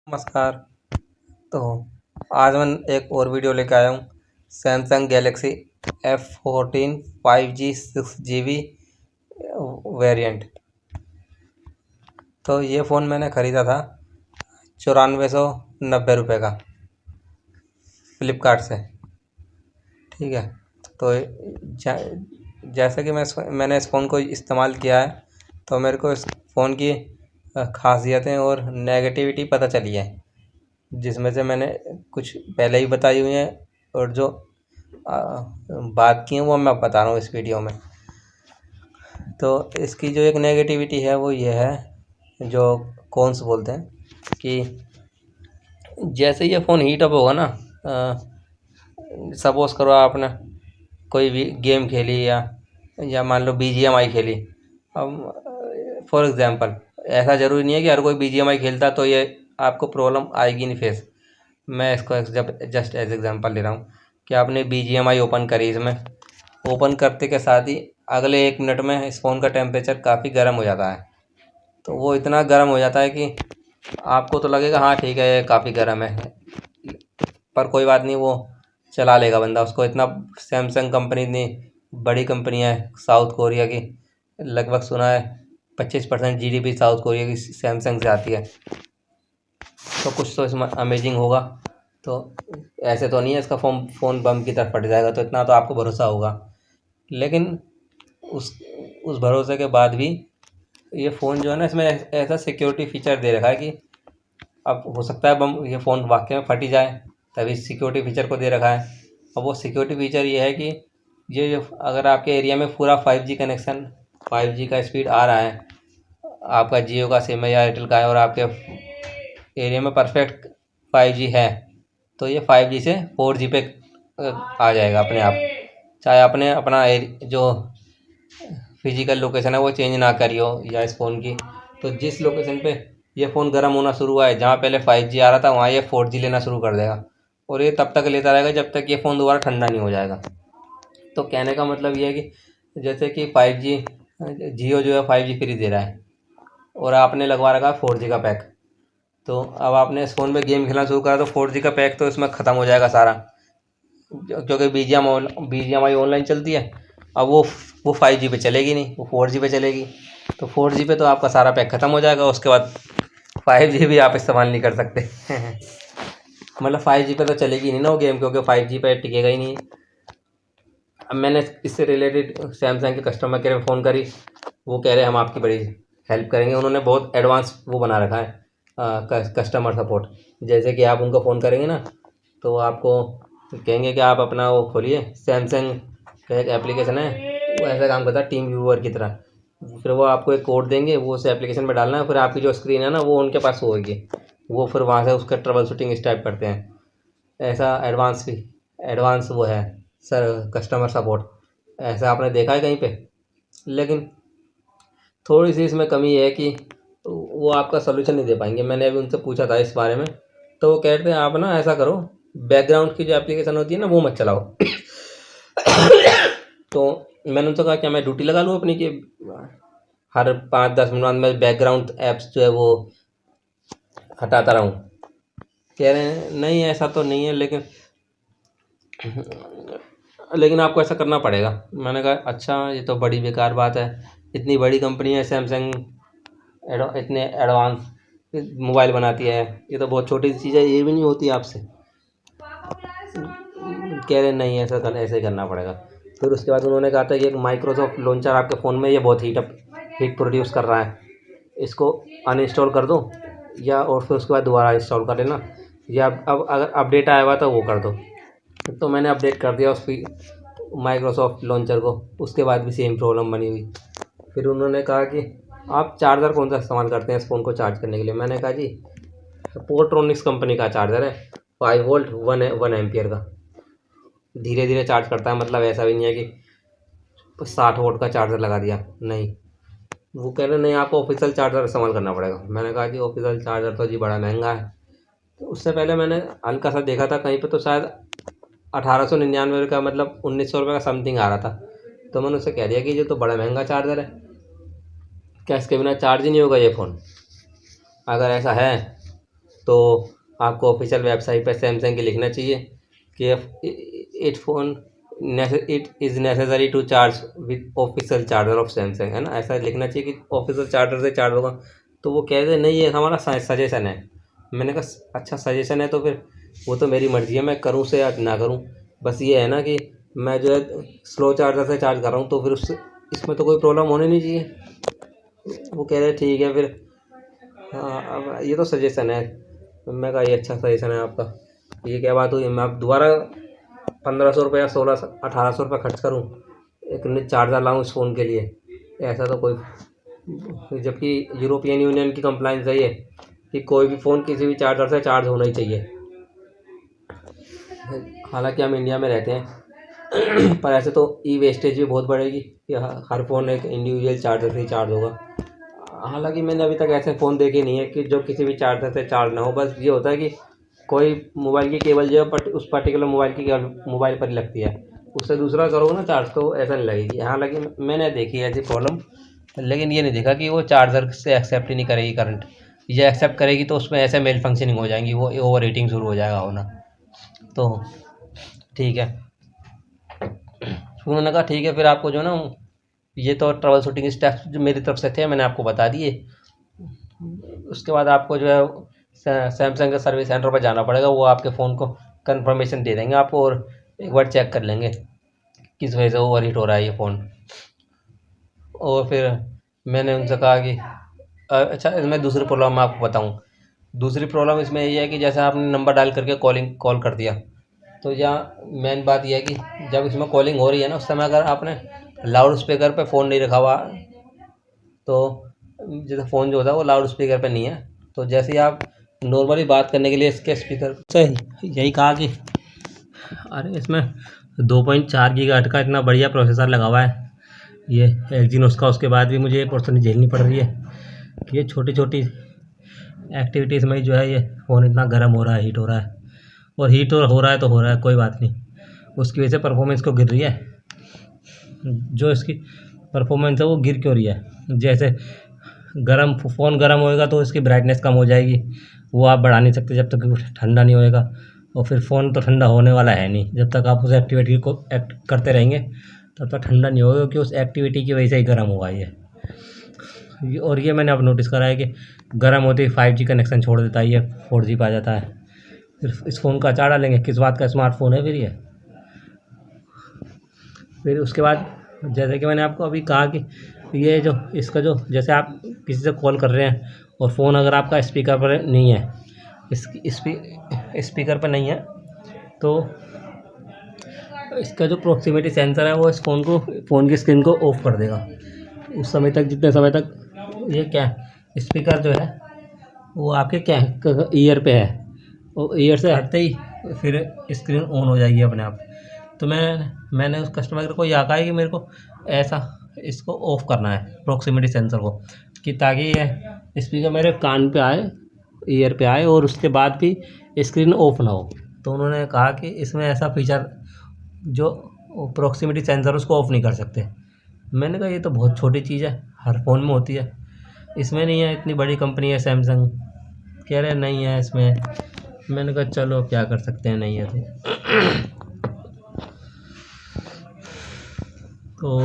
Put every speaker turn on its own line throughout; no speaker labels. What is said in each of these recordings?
नमस्कार। तो आज मैं एक और वीडियो लेकर आया हूँ। Samsung Galaxy F14 5G 6GB variant. तो ये फ़ोन मैंने ख़रीदा था 9490 का फ्लिपकार्ट से। ठीक है। तो जैसे कि मैंने इस फ़ोन को इस्तेमाल किया है, तो मेरे को इस फ़ोन की ख़ासियतें और नेगेटिविटी पता चली है, जिसमें से मैंने कुछ पहले ही बताई हुई हैं और जो बात की है वो मैं बता रहा हूँ इस वीडियो में। तो इसकी जो एक नेगेटिविटी है वो ये है, जो कॉन्स बोलते हैं, कि जैसे ये फ़ोन हीट अप होगा ना, सपोज़ करो आपने कोई भी गेम खेली या मान लो BGMI खेली। अब फॉर एग्ज़ाम्पल, ऐसा ज़रूरी नहीं है कि हर कोई BGMI खेलता तो ये आपको प्रॉब्लम आएगी नहीं फेस। मैं इसको जस्ट एज एग्ज़ाम्पल ले रहा हूँ कि आपने BGMI ओपन करी। इसमें ओपन करते के साथ ही अगले 1 मिनट में इस फ़ोन का टेम्परेचर काफ़ी गर्म हो जाता है। तो वो इतना गर्म हो जाता है कि आपको तो लगेगा हाँ ठीक है ये काफ़ी गर्म है, पर कोई बात नहीं, वो चला लेगा बंदा उसको। इतना सैमसंग कंपनी इतनी बड़ी कंपनी है साउथ कोरिया की, लगभग सुना है 25% GDP साउथ कोरिया की सैमसंग से आती है। तो कुछ तो इसमें अमेजिंग होगा। तो ऐसे तो नहीं है इसका फ़ोन बम की तरफ फट जाएगा, तो इतना तो आपको भरोसा होगा। लेकिन उस भरोसे के बाद भी ये फ़ोन जो है ना, इसमें ऐसा सिक्योरिटी फीचर दे रखा है कि अब हो सकता है बम ये फ़ोन वाकई में फट ही जाए, तभी सिक्योरिटी फीचर को दे रखा है। अब वो सिक्योरिटी फीचर ये है कि ये जो अगर आपके एरिया में पूरा 5G कनेक्शन, 5G का स्पीड आ रहा है, आपका जियो का सिम है या एयरटेल का है, और आपके एरिया में परफेक्ट 5G है, तो ये 5G से 4G पे आ जाएगा अपने आप। चाहे आपने अपना जो फिजिकल लोकेशन है वो चेंज ना करी हो या इस फ़ोन की, तो जिस लोकेशन पे ये फ़ोन गर्म होना शुरू हुआ है, जहाँ पहले 5G आ रहा था वहाँ ये 4G लेना शुरू कर देगा, और ये तब तक लेता रहेगा जब तक ये फ़ोन दोबारा ठंडा नहीं हो जाएगा। तो कहने का मतलब ये है कि जैसे कि 5G, जियो जो है 5G फ्री दे रहा है और आपने लगवा रखा है 4G का पैक। तो अब आपने इस फ़ोन में गेम खेलना शुरू करा तो 4G का पैक तो इसमें ख़त्म हो जाएगा सारा, क्योंकि BGMI ऑनलाइन चलती है। अब वो 5G पे चलेगी नहीं, वो 4G पे चलेगी। तो 4G पे तो आपका सारा पैक ख़त्म हो जाएगा, उसके बाद 5G भी आप इस्तेमाल नहीं कर सकते। मतलब 5G पे तो चलेगी नहीं ना वो गेम, क्योंकि 5G पे टिकेगा ही नहीं। अब मैंने इससे रिलेटेड सैमसंग के कस्टमर केयर में फ़ोन करी, वो कह रहे हैं हम आपकी बड़ी हेल्प करेंगे। उन्होंने बहुत एडवांस वो बना रखा है कस्टमर सपोर्ट। जैसे कि आप उनको फ़ोन करेंगे ना, तो आपको कहेंगे कि आप अपना वो खोलिए, सैमसंग का एक एप्लीकेशन है, वो ऐसा काम करता है टीम व्यूअर की तरह। फिर वो आपको एक कोड देंगे, वो उस एप्लीकेशन में डालना है, फिर आपकी जो स्क्रीन है ना वो उनके पास होगी, वो फिर वहाँ से उसका ट्रबल शूटिंग इस टाइप करते हैं। ऐसा एडवांस वो है सर कस्टमर सपोर्ट। ऐसा आपने देखा है कहीं पे? लेकिन थोड़ी सी इसमें कमी है कि वो आपका सोल्यूशन नहीं दे पाएंगे। मैंने अभी उनसे पूछा था इस बारे में, तो वो कह रहे थे आप ना ऐसा करो, बैकग्राउंड की जो एप्लीकेशन होती है ना वो मत चलाओ। तो मैंने उनसे कहा क्या मैं ड्यूटी लगा लूँ अपनी, कि हर 5-10 मिनट बाद में बैकग्राउंड ऐप्स जो है वो हटाता रहूँ? कह रहे हैं नहीं ऐसा तो नहीं है, लेकिन आपको ऐसा करना पड़ेगा। मैंने कहा अच्छा, ये तो बड़ी बेकार बात है। इतनी बड़ी कंपनी है सैमसंग, इतने एडवांस मोबाइल बनाती है, ये तो बहुत छोटी सी चीज़ है, ये भी नहीं होती आपसे। कह रहे नहीं ऐसे ही करना पड़ेगा। फिर उसके बाद उन्होंने कहा था कि एक माइक्रोसॉफ्ट लॉन्चर आपके फ़ोन में ये बहुत हीट प्रोड्यूस कर रहा है, इसको अनइंस्टॉल कर दो, या और फिर उसके बाद दोबारा इंस्टॉल कर लेना, या अब अगर अपडेट आया हुआ तो वो कर दो। तो मैंने अपडेट कर दिया उस माइक्रोसॉफ्ट लॉन्चर को, उसके बाद भी सेम प्रॉब्लम बनी हुई। फिर उन्होंने कहा कि आप चार्जर कौन सा इस्तेमाल करते हैं इस फ़ोन को चार्ज करने के लिए? मैंने कहा जी पोर्ट्रॉनिक्स कंपनी का चार्जर है, 5 वोल्ट 1 एम्पियर का, धीरे धीरे चार्ज करता है। मतलब ऐसा भी नहीं है कि 60 वोल्ट का चार्जर लगा दिया, नहीं। वो कह रहे नहीं आपको ऑफिशियल चार्जर इस्तेमाल करना पड़ेगा। मैंने कहा जी ऑफिशियल चार्जर तो जी बड़ा महंगा है। तो उससे पहले मैंने हल्का सा देखा था कहीं पे, तो शायद 1899 का, मतलब 1900 रुपये का समथिंग आ रहा था। तो मैंने उससे कह दिया कि ये तो बड़ा महंगा चार्जर है, क्या इसके बिना चार्ज ही नहीं होगा ये फ़ोन? अगर ऐसा है तो आपको ऑफिशियल वेबसाइट पर सैमसंग की लिखना चाहिए कि it phone it is necessary to charge with official charger of Samsung, है ना, ऐसा लिखना चाहिए कि ऑफिशियल चार्जर से चार्ज होगा। तो वो कह रहे नहीं, ये हमारा सजेशन है। मैंने कहा अच्छा सजेशन है तो फिर वो तो मेरी मर्ज़ी है, मैं करूँ से या ना करूँ। बस ये है ना कि मैं जो है स्लो चार्जर से चार्ज कर रहा हूँ, तो फिर उससे इसमें तो कोई प्रॉब्लम होनी नहीं चाहिए। वो कह रहे ठीक है फिर, हाँ अब ये तो सजेशन है। मैं कहा ये अच्छा सजेशन है आपका, ये क्या बात हुई, मैं अब दोबारा 1500 रुपये, 1800 रुपये खर्च करूँ एक नया चार्जर लाऊँ इस फ़ोन के लिए? ऐसा तो कोई, जबकि यूरोपियन यूनियन की कंप्लाइंस है ये कि कोई भी फ़ोन किसी भी चार्जर से चार्ज होना ही चाहिए। हालांकि हम इंडिया में रहते हैं पर ऐसे तो ई वेस्टेज भी बहुत बढ़ेगी कि हर फ़ोन एक इंडिविजुअल चार्जर से ही चार्ज होगा। हालांकि मैंने अभी तक ऐसे फ़ोन देखे नहीं है कि जो किसी भी चार्जर से चार्ज ना हो। बस ये होता है कि कोई मोबाइल की केबल जो है उस पर्टिकुलर मोबाइल पर ही लगती है, उससे दूसरा करोगे ना चार्ज तो ऐसा नहीं लगेगी। हालांकि मैंने देखी है ऐसी प्रॉब्लम, लेकिन ये नहीं देखा कि वो चार्जर से एक्सेप्ट ही नहीं करेगी करंट। ये एक्सेप्ट करेगी तो उसमें ऐसे मेल फंक्शनिंग हो जाएंगी, वो ओवर हीटिंग शुरू हो जाएगा होना। तो ठीक है, उन्होंने कहा ठीक है फिर आपको जो है ना, ये तो ट्रबल शूटिंग स्टेप्स जो मेरी तरफ से थे मैंने आपको बता दिए। उसके बाद आपको जो है सैमसंग के सर्विस सेंटर पर जाना पड़ेगा, वो आपके फ़ोन को कंफर्मेशन दे देंगे आपको और एक बार चेक कर लेंगे किस वजह से ओवर हीट हो रहा है ये फ़ोन। और फिर मैंने उनसे कहा कि अच्छा इसमें दूसरी प्रॉब्लम मैं आपको बताऊँ। दूसरी प्रॉब्लम इसमें ये है कि जैसे आपने नंबर डायल करके कॉल कर दिया, तो यहाँ मेन बात यह है कि जब इसमें कॉलिंग हो रही है ना उस समय अगर आपने लाउड स्पीकर पे फ़ोन नहीं रखा हुआ, तो जैसे फ़ोन जो होता है वो लाउड स्पीकर पे नहीं है, तो जैसे ही आप नॉर्मली बात करने के लिए इसके स्पीकर से यही कहा कि अरे इसमें 2.4 गीगाहर्ट्ज़ का इतना बढ़िया प्रोसेसर लगा हुआ है ये एक्जीनोस का, उसके बाद भी मुझे ये परेशानी झेलनी पड़ रही है कि ये छोटी छोटी एक्टिविटीज़ में जो है ये फ़ोन इतना गर्म हो रहा है, हीट हो रहा है। और हीट हो रहा है तो हो रहा है, कोई बात नहीं, उसकी वजह से परफॉर्मेंस को गिर रही है। जो इसकी परफॉर्मेंस है वो गिर क्यों रही है? जैसे फ़ोन गर्म होएगा तो इसकी ब्राइटनेस कम हो जाएगी, वो आप बढ़ा नहीं सकते जब तक ठंडा नहीं होएगा। और फिर फ़ोन तो ठंडा होने वाला है नहीं, जब तक आप उस एक्टिविटी को करते रहेंगे तब तक ठंडा नहीं होगा, क्योंकि उस एक्टिविटी की वजह से ही गर्म हुआ ये। और ये मैंने अब नोटिस करा है कि गर्म होते ही 5G कनेक्शन छोड़ देता है, ये 4G पे आ जाता है। फिर इस फ़ोन का अचार डालेंगे, किस बात का स्मार्टफ़ोन है फिर ये। फिर उसके बाद जैसे कि मैंने आपको अभी कहा कि ये जो इसका जो जैसे आप किसी से कॉल कर रहे हैं और फ़ोन अगर आपका स्पीकर पर नहीं है, स्पीकर पर नहीं है, तो इसका जो प्रॉक्सिमिटी सेंसर है वो इस फ़ोन की स्क्रीन को ऑफ कर देगा उस समय तक जितने समय तक ये क्या स्पीकर जो है वो आपके क्या ईयर पे है, और ईयर से हटते ही फिर स्क्रीन ऑन हो जाएगी अपने आप। तो मैंने उस कस्टमर को यह कहा है कि मेरे को ऐसा इसको ऑफ़ करना है प्रॉक्सिमिटी सेंसर को, कि ताकि ये स्पीकर मेरे कान पे आए, ईयर पे आए और उसके बाद भी स्क्रीन ऑफ ना हो। तो उन्होंने कहा कि इसमें ऐसा फीचर जो प्रॉक्सिमिटी सेंसर उसको ऑफ़ नहीं कर सकते। मैंने कहा ये तो बहुत छोटी चीज़ है, हर फ़ोन में होती है, इसमें नहीं है, इतनी बड़ी कंपनी है सैमसंग। कह रहे नहीं है इसमें। मैंने कहा चलो क्या कर सकते हैं, नहीं है तो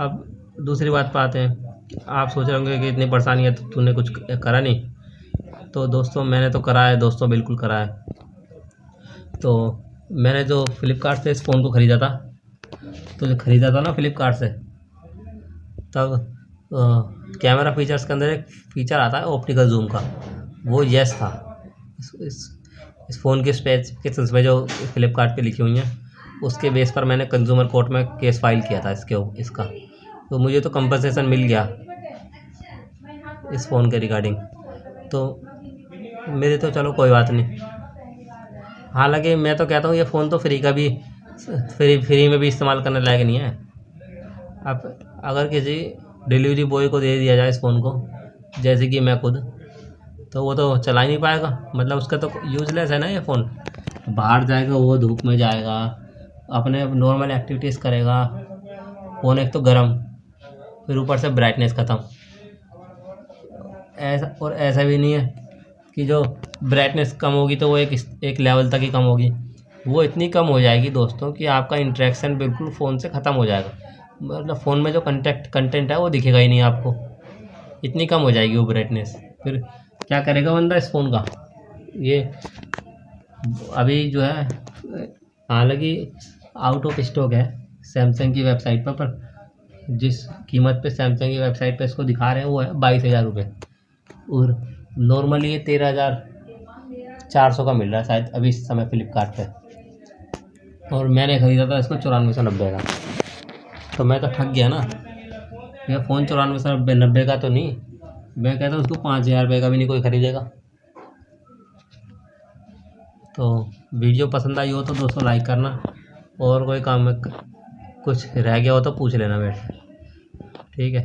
अब दूसरी बात पाते हैं। आप सोच रहे होंगे कि इतनी परेशानी है तो तूने कुछ करा नहीं। तो दोस्तों मैंने तो करा है दोस्तों, बिल्कुल करा है। तो मैंने जो फ्लिपकार्ट से इस फ़ोन को ख़रीदा था, तो जो ख़रीदा था ना फ्लिपकार्ट से, तब कैमरा फीचर्स के अंदर एक फ़ीचर आता है ऑप्टिकल जूम का, वो येस था। इस फ़ोन के स्पेसिफिकेशंस में जो फ्लिपकार्ट पे लिखी हुई हैं उसके बेस पर मैंने कंज्यूमर कोर्ट में केस फाइल किया था इसका। तो मुझे तो कंपनसेशन मिल गया इस फ़ोन के रिगार्डिंग, तो मेरे तो चलो कोई बात नहीं। हालांकि मैं तो कहता हूँ ये फ़ोन तो फ्री में भी इस्तेमाल करने लायक नहीं है। अब अगर किसी डिलीवरी बॉय को दे दिया जाए इस फ़ोन को, जैसे कि मैं खुद, तो वो तो चला ही नहीं पाएगा, मतलब उसका तो यूज़लेस है ना ये फ़ोन। बाहर जाएगा वो धूप में जाएगा, अपने नॉर्मल एक्टिविटीज़ करेगा, फ़ोन एक तो गर्म, फिर ऊपर से ब्राइटनेस ख़त्म। ऐसा भी नहीं है
कि जो ब्राइटनेस कम होगी तो वो एक लेवल तक ही कम होगी, वो इतनी कम हो जाएगी दोस्तों कि आपका इंटरेक्शन बिल्कुल फ़ोन से ख़त्म हो जाएगा। मतलब फ़ोन में जो कंटेंट है वो दिखेगा ही नहीं आपको, इतनी कम हो जाएगी वो ब्राइटनेस। फिर क्या करेगा बंदा इस फ़ोन का। ये अभी जो है हालांकि आउट ऑफ स्टॉक है सैमसंग की वेबसाइट पर जिस कीमत पे सैमसंग की वेबसाइट पे इसको दिखा रहे हैं वो है 22,000 रुपये, और नॉर्मली ये 13,400 का मिल रहा है शायद अभी इस समय फ्लिपकार्ट पे। और मैंने ख़रीदा था इसको 9490 का, तो मैं तो ठग गया ना। यह फ़ोन 9490 का तो नहीं, मैं कहता हूँ उसको 5,000 रुपये का भी नहीं कोई ख़रीदेगा। तो वीडियो पसंद आई हो तो दोस्तों लाइक करना, और कोई काम में कुछ रह गया हो तो पूछ लेना मेरे से, ठीक है।